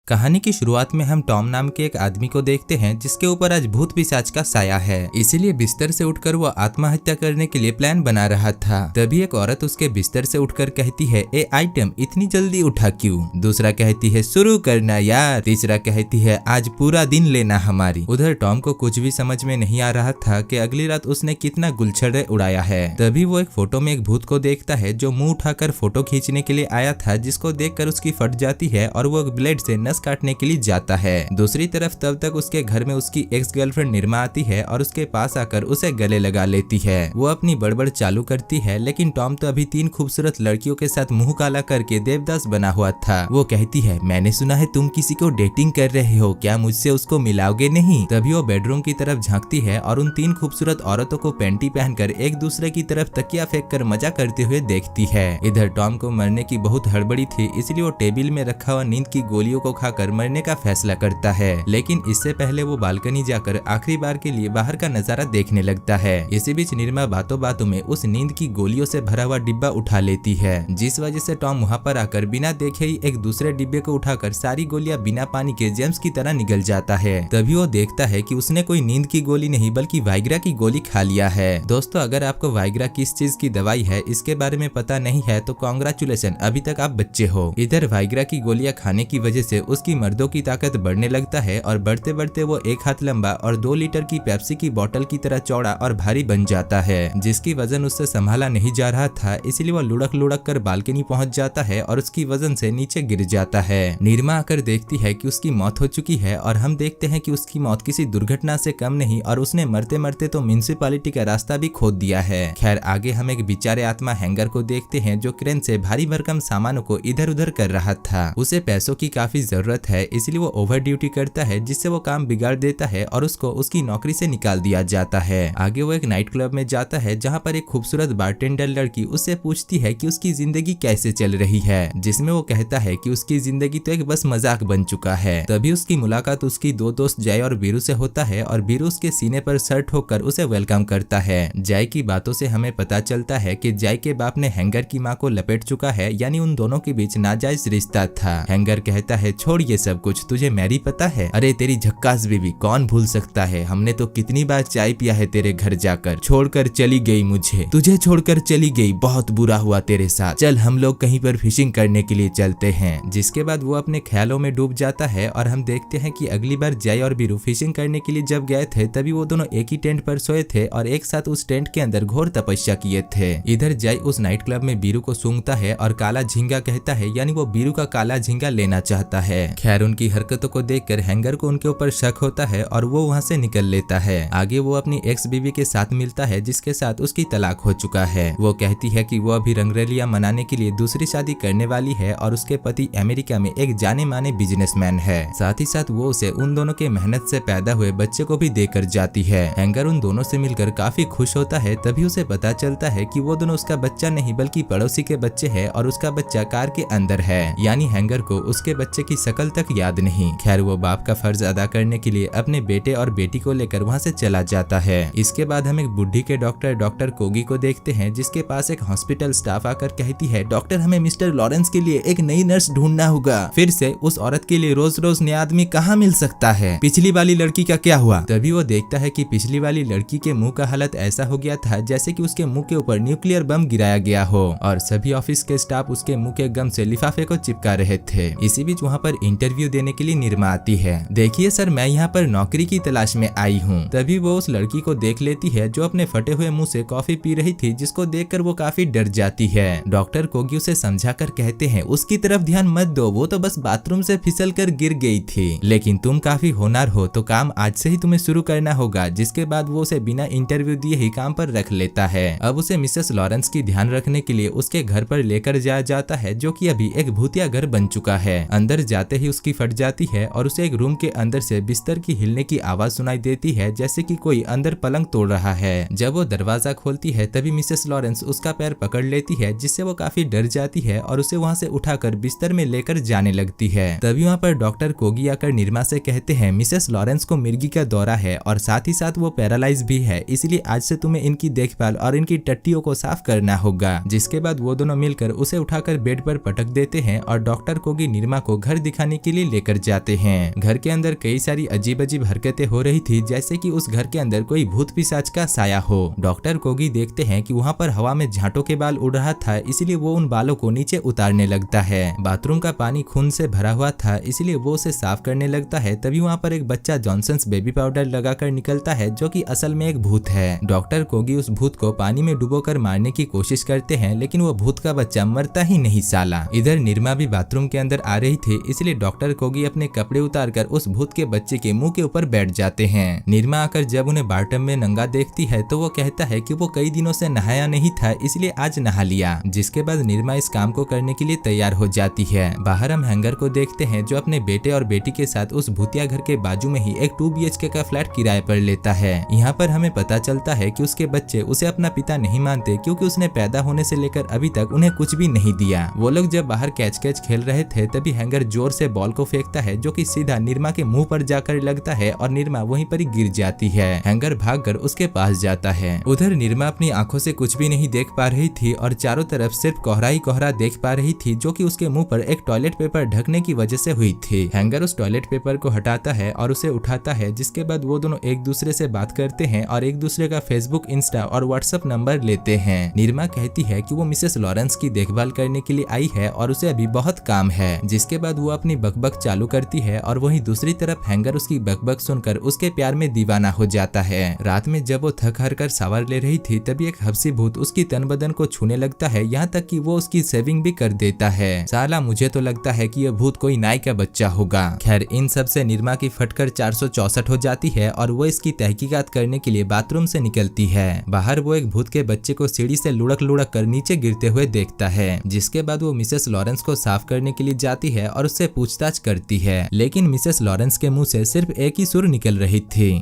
कहानी की शुरुआत में हम टॉम नाम के एक आदमी को देखते हैं जिसके ऊपर आज भूत पिशाच का साया है। इसीलिए बिस्तर से उठकर वो आत्महत्या करने के लिए प्लान बना रहा था। तभी एक औरत उसके बिस्तर से उठकर कहती है, ए आइटम इतनी जल्दी उठा क्यों? दूसरा कहती है, शुरू करना यार। तीसरा कहती है, आज पूरा दिन लेना हमारी। उधर टॉम को कुछ भी समझ में नहीं आ रहा था कि अगली रात उसने कितना गुलछड़े उड़ाया है। तभी वो एक फोटो में एक भूत को देखता है जो मुंह उठाकर फोटो खींचने के लिए आया था, जिसको देखकर उसकी फट जाती है और वो ब्लेड से नस काटने के लिए जाता है। दूसरी तरफ तब तक उसके घर में उसकी एक्स गर्लफ्रेंड निर्मा आती है और उसके पास आकर उसे गले लगा लेती है। वो अपनी बड़बड़ चालू करती है, लेकिन टॉम तो अभी 3 खूबसूरत लड़कियों के साथ मुंह काला करके देवदास बना हुआ था। वो कहती है, मैंने सुना है तुम किसी को डेटिंग कर रहे हो, क्या मुझसे उसको मिलाओगे नहीं? तभी वो बेडरूम की तरफ झांकती है और उन 3 खूबसूरत औरतों को पैंटी पहनकर एक दूसरे की तरफ तकिया फेंक कर मजा करते हुए देखती है। इधर टॉम को मरने की बहुत हड़बड़ी थी, इसलिए वो टेबल में रखा हुआ नींद की गोलियों को खाकर मरने का फैसला करता है। लेकिन इससे पहले वो बालकनी जाकर आखिरी बार के लिए बाहर का नजारा देखने लगता है। इसी बीच निर्मा बातों बातों में उस नींद की गोलियों से भरा हुआ डिब्बा उठा लेती है, जिस वजह से टॉम वहाँ पर आकर बिना देखे ही एक दूसरे डिब्बे को उठाकर सारी गोलियां बिना पानी के जेम्स की तरह निगल जाता है। तभी वो देखता है कि उसने कोई नींद की गोली नहीं बल्कि वाइग्रा की गोली खा लिया है। दोस्तों, अगर आपको वाइग्रा किस चीज की दवाई है इसके बारे में पता नहीं है तो कांग्रेचुलेशन, अभी तक आप बच्चे हो। इधर वाइग्रा की गोलियां खाने की वजह से उसकी मर्दों की ताकत बढ़ने लगता है और बढ़ते बढ़ते वो 1 हाथ लंबा और 2 लीटर की पेप्सी की बोतल की तरह चौड़ा और भारी बन जाता है, जिसकी वजन उससे संभाला नहीं जा रहा था। इसलिए वो लुढ़क लुढ़क कर बालकनी पहुंच जाता है और उसकी वजन से नीचे गिर जाता है। निर्मा आकर देखती है कि उसकी मौत हो चुकी है और हम देखते हैं कि उसकी मौत किसी दुर्घटना से कम नहीं और उसने मरते मरते तो म्युनिसिपैलिटी का रास्ता भी खोद दिया है। खैर, आगे हम एक बेचारे आत्मा हैंगर को देखते हैं जो क्रेन से भारी भरकम सामानों को इधर उधर कर रहा था। उसे पैसों की काफी जरूरत है, इसलिए वो ओवर ड्यूटी करता है, जिससे वो काम बिगाड़ देता है और उसको उसकी नौकरी से निकाल दिया जाता है। आगे वो एक नाइट क्लब में जाता है जहाँ पर एक खूबसूरत बारटेंडर लड़की उससे पूछती है कि उसकी जिंदगी कैसे चल रही है, जिसमें वो कहता है कि उसकी जिंदगी तो एक बस मजाक बन चुका है। तभी उसकी मुलाकात उसकी 2 दोस्त जय और बीरू से होता है और बीरू उसके सीने पर सर ठोककर उसे वेलकम करता है। जय की बातों से हमें पता चलता है कि जय के बाप ने हैंगर की माँ को लपेट चुका है, यानी उन दोनों के बीच नाजायज रिश्ता था। हैंगर कहता है, छोड़ ये सब कुछ, तुझे मैरी पता है? अरे तेरी झक्कास बीवी कौन भूल सकता है, हमने तो कितनी बार चाय पिया है तेरे घर जाकर। छोड़कर चली गई मुझे, तुझे छोड़कर चली गई, बहुत बुरा हुआ तेरे साथ, चल हम लोग कहीं पर फिशिंग करने के लिए चलते हैं। जिसके बाद वो अपने ख्यालों में डूब जाता है और हम देखते हैं कि अगली बार जय और बीरू फिशिंग करने के लिए जब गए थे तभी वो दोनों एक ही टेंट पर सोए थे और एक साथ उस टेंट के अंदर घोर तपस्या किए थे। इधर जय उस नाइट क्लब में बीरू को सूंघता है और काला झींगा कहता है, यानी वो बीरू का काला झींगा लेना चाहता है। खैर, उनकी हरकतों को देखकर हैंगर को उनके ऊपर शक होता है और वो वहाँ से निकल लेता है। आगे वो अपनी एक्स बीवी के साथ मिलता है जिसके साथ उसकी तलाक हो चुका है। वो कहती है कि वो अभी रंगरलिया मनाने के लिए दूसरी शादी करने वाली है और उसके पति अमेरिका में एक जाने माने बिजनेसमैन है। साथ ही साथ वो उसे उन दोनों के मेहनत से पैदा हुए बच्चे को भी देकर जाती है। हैंगर उन दोनों से मिलकर काफी खुश होता है। तभी उसे पता चलता है कि वो दोनों उसका बच्चा नहीं बल्कि पड़ोसी के बच्चे है और उसका बच्चा कार के अंदर है, यानी हैंगर को उसके बच्चे की शकल तक याद नहीं। खैर, वो बाप का फर्ज अदा करने के लिए अपने बेटे और बेटी को लेकर वहाँ से चला जाता है। इसके बाद हम एक बुढ़ी के डॉक्टर कोगी को देखते हैं, जिसके पास एक हॉस्पिटल स्टाफ आकर कहती है, डॉक्टर हमें मिस्टर लॉरेंस के लिए एक नई नर्स ढूंढना होगा। फिर से उस औरत के लिए रोज रोज नया आदमी कहाँ मिल सकता है? पिछली वाली लड़की का क्या हुआ? तभी वो देखता है कि पिछली वाली लड़की के मुंह का हालत ऐसा हो गया था जैसे कि उसके मुंह के ऊपर न्यूक्लियर बम गिराया गया हो और सभी ऑफिस के स्टाफ उसके मुंह के गम से लिफाफे को चिपका रहे थे। इसी बीच वहाँ पर इंटरव्यू देने के लिए निर्मा आती है। देखिए सर, मैं यहाँ पर नौकरी की तलाश में आई हूँ। तभी वो उस लड़की को देख लेती है जो अपने फटे हुए मुंह से कॉफी पी रही थी, जिसको देखकर वो काफी डर जाती है। डॉक्टर कोगी उसे समझाकर कहते हैं, उसकी तरफ ध्यान मत दो, वो तो बस बाथरूम से फिसल कर गिर गई थी, लेकिन तुम काफी होनहार हो तो काम आज से ही तुम्हें शुरू करना होगा। जिसके बाद वो उसे बिना इंटरव्यू दिए ही काम पर रख लेता है। अब उसे मिसेस लॉरेंस की ध्यान रखने के लिए उसके घर पर लेकर जाया जाता है, जो कि अभी एक भूतिया घर बन चुका है। अंदर जाते ही उसकी फट जाती है और उसे एक रूम के अंदर से बिस्तर की हिलने की आवाज सुनाई देती है, जैसे कि कोई अंदर पलंग तोड़ रहा है। जब वो दरवाजा खोलती है तभी मिसेस लॉरेंस उसका पैर पकड़ लेती है, जिससे वो काफी डर जाती है और उसे वहाँ से उठाकर बिस्तर में लेकर जाने लगती है। तभी वहाँ पर डॉक्टर कोगी आकर निर्मा से कहते हैं, मिसेस लॉरेंस को मिर्गी का दौरा है और साथ ही साथ वो पैरालाइज भी है, इसलिए आज से तुम्हें इनकी देखभाल और इनकी टट्टियों को साफ करना होगा। जिसके बाद वो दोनों मिलकर उसे उठाकर बेड पर पटक देते हैं और डॉक्टर कोगी निर्मा को घर खाने के लिए लेकर जाते हैं। घर के अंदर कई सारी अजीब अजीब हरकतें हो रही थी, जैसे कि उस घर के अंदर कोई भूत पिशाच का साया हो। डॉक्टर कोगी देखते हैं कि वहाँ पर हवा में झांटों के बाल उड़ रहा था, इसलिए वो उन बालों को नीचे उतारने लगता है। बाथरूम का पानी खून से भरा हुआ था, इसलिए वो उसे साफ करने लगता है। तभी वहाँ पर एक बच्चा जॉनसन्स बेबी पाउडर लगाकर निकलता है, जो कि असल में एक भूत है। डॉक्टर कोगी उस भूत को पानी में डुबोकर मारने की कोशिश करते हैं, लेकिन वो भूत का बच्चा मरता ही नहीं साला। इधर निरमा भी बाथरूम के अंदर आ रही थी, इसलिए डॉक्टर कोगी अपने कपड़े उतारकर उस भूत के बच्चे के मुंह के ऊपर बैठ जाते हैं। निरमा आकर जब उन्हें बाथटब में नंगा देखती है तो वो कहता है कि वो कई दिनों से नहाया नहीं था, इसलिए आज नहा लिया। जिसके बाद निरमा इस काम को करने के लिए तैयार हो जाती है। बाहर हम हैंगर को देखते हैं, जो अपने बेटे और बेटी के साथ उस भूतिया घर के बाजू में ही एक 2 BHK का फ्लैट किराए पर लेता है। यहाँ पर हमें पता चलता है कि उसके बच्चे उसे अपना पिता नहीं मानते, क्योंकि उसने पैदा होने से लेकर अभी तक उन्हें कुछ भी नहीं दिया। वो लोग जब बाहर कैच कैच खेल रहे थे, तभी हैंगर जोर से बॉल को फेंकता है, जो कि सीधा निरमा के मुंह पर जाकर लगता है और निरमा वहीं पर ही गिर जाती है। हैंगर भागकर उसके पास जाता है। उधर निरमा अपनी आंखों से कुछ भी नहीं देख पा रही थी और चारों तरफ सिर्फ कोहरा ही कोहरा देख पा रही थी, जो कि उसके मुंह पर एक टॉयलेट पेपर ढकने की वजह से हुई थी। हैंगर उस टॉयलेट पेपर को हटाता है और उसे उठाता है, जिसके बाद वो दोनों एक दूसरे से बात करते हैं और एक दूसरे का फेसबुक, इंस्टा और व्हाट्सएप नंबर लेते हैं। निरमा कहती है कि वो मिसेस लॉरेंस की देखभाल करने के लिए आई है और उसे अभी बहुत काम है। जिसके बाद वो अपनी बकबक चालू करती है और वहीं दूसरी तरफ हैंगर उसकी बकबक सुनकर उसके प्यार में दीवाना हो जाता है। रात में जब वो थक हार कर शावर ले रही थी, तभी एक हफ्सी भूत उसकी तन बदन को छूने लगता है, यहाँ तक कि वो उसकी सेविंग भी कर देता है। साला मुझे तो लगता है कि यह भूत कोई नाई का बच्चा होगा। खैर, इन सब से निरमा की फटकर 464 हो जाती है और वो इसकी तहकीकात करने के लिए बाथरूम से निकलती है। बाहर वो एक भूत के बच्चे को सीढ़ी से लुढ़क लुढ़क कर नीचे गिरते हुए देखता है। जिसके बाद वो मिसेस लॉरेंस को साफ करने के लिए जाती है और उससे पूछताछ करती है, लेकिन मिसेस लॉरेंस के मुंह से सिर्फ एक ही सुर निकल रही थी।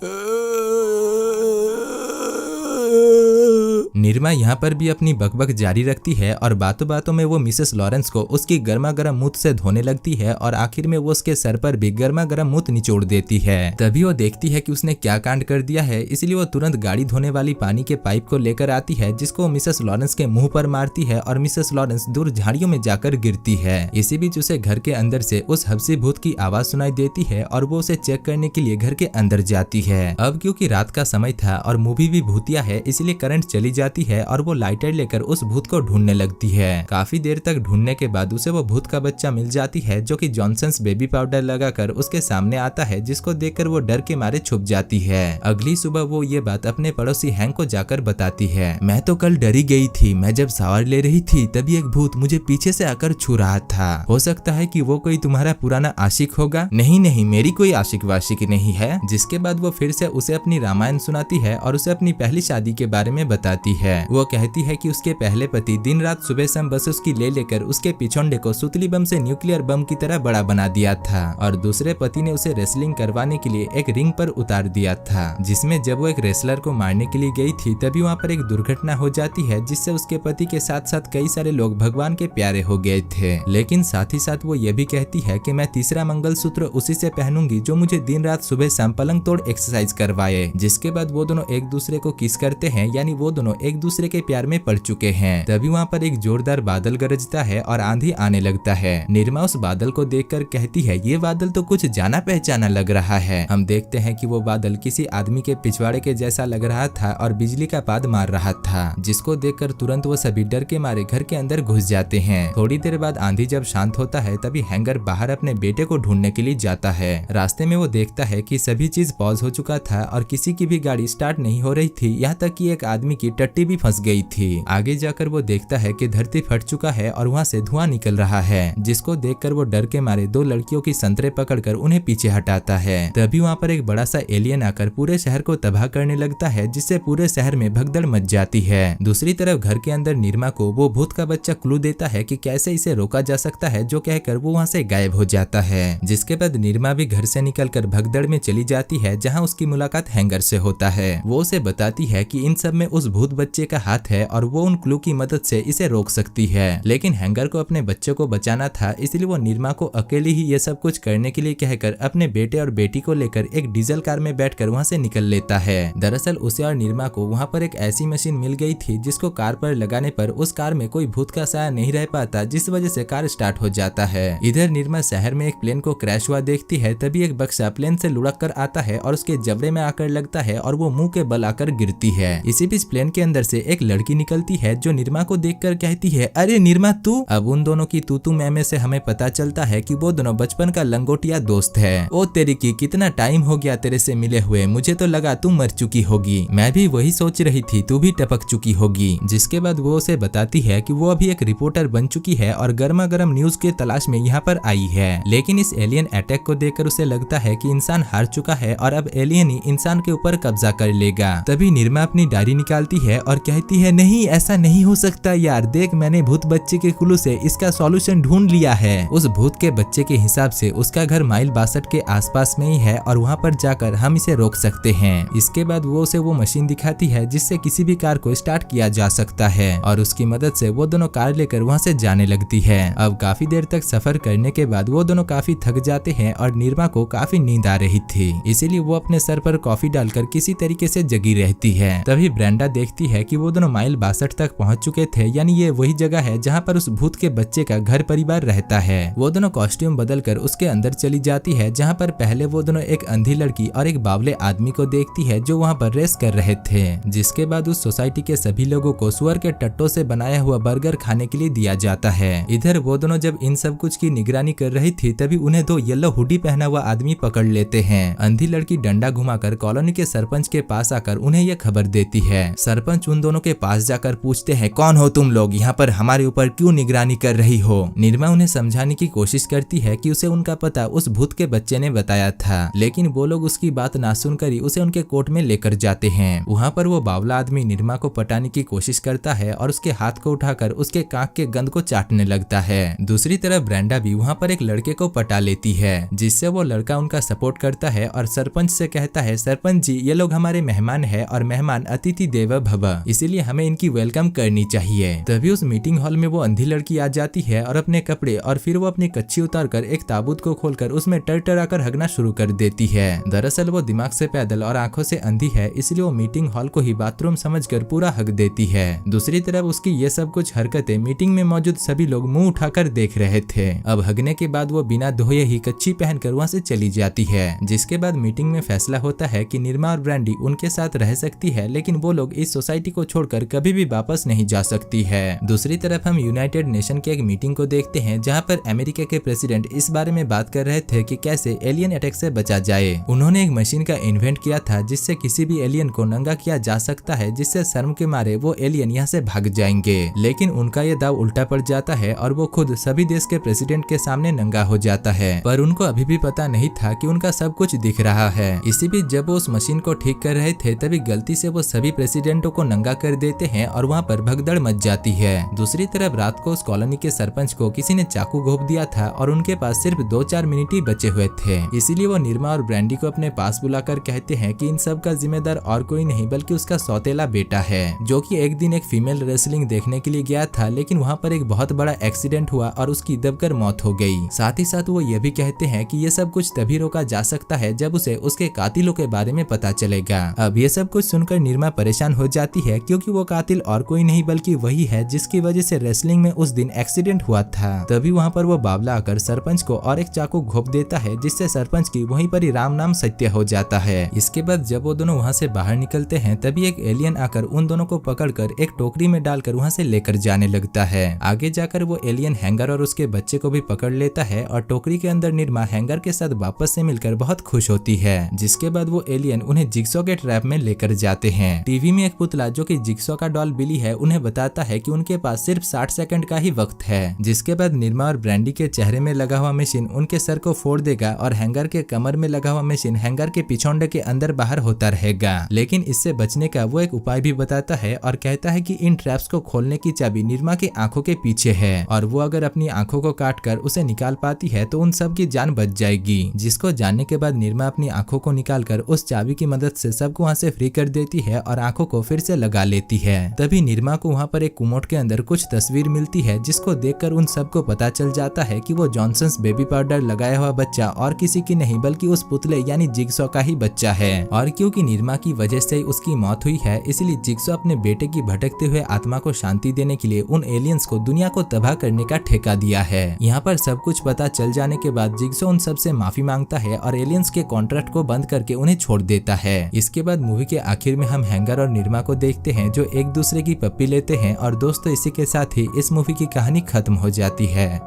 निरमा यहाँ पर भी अपनी बकबक जारी रखती है और बातों बातों में वो मिसेस लॉरेंस को उसकी गर्मा गर्म मूत से धोने लगती है और आखिर में वो उसके सर पर भी गर्मा गर्म मूत निचोड़ देती है। तभी वो देखती है कि उसने क्या कांड कर दिया है, इसलिए वो तुरंत गाड़ी धोने वाली पानी के पाइप को लेकर आती है, जिसको मिसेस लॉरेंस के मुंह पर मारती है और मिसेस लॉरेंस दूर झाड़ियों में जाकर गिरती है। इसी बीच उसे घर के अंदर से उस हब्सी भूत की आवाज सुनाई देती है और वो उसे चेक करने के लिए घर के अंदर जाती है। अब क्योंकि रात का समय था और मूवी भी भूतिया है, इसलिए करंट चली जाती है और वो लाइटर लेकर उस भूत को ढूंढने लगती है। काफी देर तक ढूंढने के बाद उसे वो भूत का बच्चा मिल जाती है, जो कि जॉनसन्स बेबी पाउडर लगाकर उसके सामने आता है, जिसको देखकर वो डर के मारे छुप जाती है। अगली सुबह वो ये बात अपने पड़ोसी हैंक को जाकर बताती है। मैं तो कल डरी गई थी, मैं जब शावर ले रही थी तभी एक भूत मुझे पीछे से आकर छू रहा था। हो सकता है कि वो कोई तुम्हारा पुराना आशिक होगा। नहीं नहीं, मेरी कोई आशिक वाशिक नहीं है। जिसके बाद वो फिर से उसे अपनी रामायण सुनाती है और उसे अपनी पहली शादी के बारे में बताती है। वो कहती है कि उसके पहले पति दिन रात सुबह शाम बस उसकी ले लेकर उसके पिछोंडे को सुतली बम से न्यूक्लियर बम की तरह बड़ा बना दिया था और दूसरे पति ने उसे रेसलिंग करवाने के लिए एक रिंग पर उतार दिया था, जिसमें जब वो एक रेसलर को मारने के लिए गई थी तभी वहाँ पर एक दुर्घटना हो जाती है, जिससे उसके पति के साथ साथ कई सारे लोग भगवान के प्यारे हो गए थे। लेकिन साथ ही साथ वो ये भी कहती है कि मैं तीसरा मंगलसूत्र उसी से पहनूंगी जो मुझे दिन रात सुबह शाम पलंग तोड़ एक्सरसाइज करवाए। जिसके बाद वो दोनों एक दूसरे को किस करते हैं, यानी वो दोनों एक दूसरे के प्यार में पड़ चुके हैं। तभी वहाँ पर एक जोरदार बादल गरजता है और आंधी आने लगता है। निरमा उस बादल को देखकर कहती है, ये बादल तो कुछ जाना पहचाना लग रहा है। हम देखते हैं कि वो बादल किसी आदमी के पिछवाड़े के जैसा लग रहा था और बिजली का पाद मार रहा था, जिसको देखकर तुरंत वो सभी डर के मारे घर के अंदर घुस जाते हैं। थोड़ी देर बाद आंधी जब शांत होता है तभी हैंगर बाहर अपने बेटे को ढूंढने के लिए जाता है। रास्ते में वो देखता है कि सभी चीज पॉज हो चुका था और किसी की भी गाड़ी स्टार्ट नहीं हो रही थी, यहाँ तक कि एक आदमी की टट्टी भी फंस गई थी। आगे जाकर वो देखता है कि धरती फट चुका है और वहाँ से धुआं निकल रहा है, जिसको देखकर वो डर के मारे दो लड़कियों की संतरे पकड़कर उन्हें पीछे हटाता है। तभी वहाँ पर एक बड़ा सा एलियन आकर पूरे शहर को तबाह करने लगता है, जिससे पूरे शहर में भगदड़ मच जाती है। दूसरी तरफ घर के अंदर निरमा को वो भूत का बच्चा क्लू देता है कि कैसे इसे रोका जा सकता है, जो कहकर वो वहाँ से गायब हो जाता है। जिसके बाद निरमा भी घर से निकलकर भगदड़ में चली जाती है, जहाँ उसकी मुलाकात हैंगर से होता है। वो उसे बताती है कि इन सब में उस भूत बच्चे का हाथ है और वो उन क्लू की मदद से इसे रोक सकती है। लेकिन हैंगर को अपने बच्चे को बचाना था, इसलिए वो निर्मा को अकेले ही ये सब कुछ करने के लिए कहकर अपने बेटे और बेटी को लेकर एक डीजल कार में बैठकर वहाँ से निकल लेता है। दरअसल उसे और निर्मा को वहाँ पर एक ऐसी मशीन मिल गई थी जिसको कार पर लगाने पर उस कार में कोई भूत का साया नहीं रह पाता, जिस वजह से कार स्टार्ट हो जाता है। इधर निर्मा शहर में एक प्लेन को क्रैश हुआ देखती है, तभी एक बक्सा प्लेन से लुढ़क कर आता है और उसके जबड़े में आकर लगता है और वो मुंह के बल आकर गिरती है। इसी बीच प्लेन के अंदर से एक लड़की निकलती है जो निर्मा को देखकर कहती है, अरे निर्मा तू। अब उन दोनों की तू मैं से हमें पता चलता है कि वो दोनों बचपन का लंगोटिया दोस्त है। ओ तेरी की, कितना टाइम हो गया तेरे से मिले हुए, मुझे तो लगा तू मर चुकी होगी। मैं भी वही सोच रही थी, तू भी टपक चुकी होगी। जिसके बाद वो उसे बताती है कि वो अभी एक रिपोर्टर बन चुकी है और गर्मा गर्म न्यूज के तलाश में यहाँ पर आई है। लेकिन इस एलियन अटैक को देखकर उसे लगता है कि इंसान हार चुका है और अब एलियन ही इंसान के ऊपर कब्जा कर लेगा। तभी निर्मा अपनी डायरी निकालती है और कहती है, नहीं ऐसा नहीं हो सकता यार, देख मैंने भूत बच्चे के क्लू से इसका सॉल्यूशन ढूंढ लिया है। उस भूत के बच्चे के हिसाब से उसका घर माइल 62 के आसपास में ही है और वहाँ पर जाकर हम इसे रोक सकते हैं। इसके बाद वो उसे वो मशीन दिखाती है जिससे किसी भी कार को स्टार्ट किया जा सकता है और उसकी मदद से वो दोनों कार लेकर वहाँ से जाने लगती है। अब काफी देर तक सफर करने के बाद वो दोनों काफी थक जाते हैं और निर्मा को काफी नींद आ रही थी, इसीलिए वो अपने सर पर कॉफी डालकर किसी तरीके से जगी रहती है। तभी ब्रेंडा देखती है कि वो दोनों माइल 62 तक पहुँच चुके थे, यानी ये वही जगह है जहाँ पर उस भूत के बच्चे का घर परिवार रहता है। वो दोनों कॉस्ट्यूम बदलकर उसके अंदर चली जाती है, जहाँ पर पहले वो दोनों एक अंधी लड़की और एक बावले आदमी को देखती है जो वहाँ पर रेस कर रहे थे। जिसके बाद उस सोसाइटी के सभी लोगों को सुअर के टट्टों से बनाया हुआ बर्गर खाने के लिए दिया जाता है। इधर वो दोनों जब इन सब कुछ की निगरानी कर रही थी, तभी उन्हें दो येलो हुडी पहना हुआ आदमी पकड़ लेते हैं। अंधी लड़की डंडा घुमाकर कॉलोनी के सरपंच के पास आकर उन्हें यह खबर देती है। सरपंच उन दोनों के पास जाकर पूछते हैं, कौन हो तुम लोग, यहाँ पर हमारे ऊपर क्यों निगरानी कर रही हो। निर्मा उन्हें समझाने की कोशिश करती है कि उसे उनका पता उस भूत के बच्चे ने बताया था, लेकिन वो लोग उसकी बात ना सुनकर ही उसे उनके कोर्ट में लेकर जाते हैं। वहाँ पर वो बावला आदमी निर्मा को पटाने की कोशिश करता है और उसके हाथ को उठाकर उसके कांख के गंद को चाटने लगता है। दूसरी तरफ ब्रेंडा भी वहाँ पर एक लड़के को पटा लेती है, जिससे वो लड़का उनका सपोर्ट करता है और सरपंच से कहता है, सरपंच जी ये लोग हमारे मेहमान है और मेहमान अतिथि देवो भव, इसीलिए हमें इनकी वेलकम करनी चाहिए। तभी उस मीटिंग हॉल में वो अंधी लड़की आ जाती है और अपने कपड़े और फिर वो अपनी कच्ची उतारकर एक ताबूत को खोलकर उसमें टरटराकर हगना शुरू कर देती है। दरअसल वो दिमाग से पैदल और आंखों से अंधी है, इसलिए वो मीटिंग हॉल को ही बाथरूम समझकर पूरा हग देती है। दूसरी तरफ उसकी ये सब कुछ हरकतें मीटिंग में मौजूद सभी लोग मुंह उठाकर देख रहे थे। अब हगने के बाद वो बिना धोए ही कच्ची पहनकर वहाँ से चली जाती है। जिसके बाद मीटिंग में फैसला होता है कि निर्मा और ब्रांडी उनके साथ रह सकती है, लेकिन वो लोग इस सोसाइटी को छोड़कर कभी भी वापस नहीं जा सकती है। दूसरी तरफ हम यूनाइटेड नेशन की एक मीटिंग को देखते हैं, जहाँ पर अमेरिका के प्रेसिडेंट इस बारे में बात कर रहे थे कि कैसे एलियन अटैक से बचा जाए। उन्होंने एक मशीन का इन्वेंट किया था जिससे किसी भी एलियन को नंगा किया जा सकता है, जिससे शर्म के मारे वो एलियन यहाँ से भाग जाएंगे। लेकिन उनका ये दाव उल्टा पड़ जाता है और वो खुद सभी देश के प्रेसिडेंट के सामने नंगा हो जाता है, पर उनको अभी भी पता नहीं था कि उनका सब कुछ दिख रहा है। इसी बीच जब वो उस मशीन को ठीक कर रहे थे, तभी गलती से वो सभी प्रेसिडेंटों को नंगा कर देते हैं और वहाँ पर भगदड़ मच जाती है। दूसरी तरफ रात को उस कॉलोनी के सरपंच को किसी ने चाकू घोंप दिया था और उनके पास सिर्फ 2-4 मिनट ही बचे हुए थे, इसीलिए वो निर्मा और ब्रांडी को अपने पास बुलाकर कहते हैं कि इन सब का जिम्मेदार और कोई नहीं बल्कि उसका सौतेला बेटा है, जो कि एक दिन एक फीमेल रेसलिंग देखने के लिए गया था, लेकिन वहाँ पर एक बहुत बड़ा एक्सीडेंट हुआ और उसकी दबकर मौत हो गई। साथ ही साथ वो ये भी कहते हैं कि ये सब कुछ तभी रोका जा सकता है जब उसे उसके कातिलों के बारे में पता चलेगा। अब ये सब कुछ सुनकर निर्मा परेशान हो जाती है, क्योंकि वो कातिल और कोई नहीं बल्कि वही है जिसकी वजह से रेसलिंग में उस दिन एक्सीडेंट हुआ था। तभी वहाँ पर वो बावला आकर सरपंच को और एक चाकू घोंप देता है, जिससे सरपंच की वहीं पर ही राम नाम सत्य हो जाता है। इसके बाद जब वो दोनों वहाँ से बाहर निकलते हैं, तभी एक एलियन आकर उन दोनों को पकड़कर एक टोकरी में डालकर वहाँ से लेकर जाने लगता है। आगे जाकर वो एलियन हैंगर और उसके बच्चे को भी पकड़ लेता है और टोकरी के अंदर निर्मा हैंगर के साथ वापस से मिलकर बहुत खुश होती है। जिसके बाद वो एलियन उन्हें जिग्सॉ के ट्रैप में लेकर जाते हैं। टीवी में एक पुतला जो कि जिग्सॉ का डॉल बिली है उन्हें बताता है कि उनके पास सिर्फ 60 सेकंड का ही वक्त है। जिसके बाद निर्मा और ब्रांडी के चेहरे में लगा हुआ मशीन उनके सर को फोड़ देगा और हैंगर के कमर में लगा हुआ मशीन हैंगर के पिछौंडे के अंदर बाहर होता रहेगा। लेकिन इससे बचने का वो एक उपाय भी बताता है और कहता है कि इन ट्रैप्स को खोलने की चाबी निर्मा की आंखों के पीछे है और वो अगर अपनी आंखों को काट कर उसे निकाल पाती है तो उन सब की जान बच जाएगी। जिसको जानने के बाद निर्मा अपनी आंखों को निकालकर उस चाबी की मदद से सबको वहाँ से फ्री कर देती है और आंखों को फिर से लगा लेती है। तभी निर्मा को वहाँ पर एक कुमोट के अंदर कुछ तस्वीर मिलती है, जिसको देखकर उन सबको पता चल जाता है कि वो जॉनसन्स बेबी पाउडर लगाया हुआ बच्चा और किसी की नहीं बल्कि उस पुतले यानी जिगसॉ का ही बच्चा है। और क्योंकि निर्मा की वजह से उसकी मौत हुई है, इसलिए जिगसॉ अपने बेटे की भटकते हुए आत्मा को शांति देने के लिए उन एलियंस को दुनिया को तबाह करने का ठेका दिया है। यहाँ पर सब कुछ पता चल जाने के बाद जिगसॉ उन सबसे माफी मांगता है और एलियंस के कॉन्ट्रैक्ट को बंद करके उन्हें छोड़ देता है। इसके बाद मूवी के आखिर में हम हैंगर और निर्मा को देखते हैं जो एक दूसरे की पप्पी लेते हैं। और दोस्तों, इसी के साथ ही इस मूवी की कहानी खत्म हो जाती है।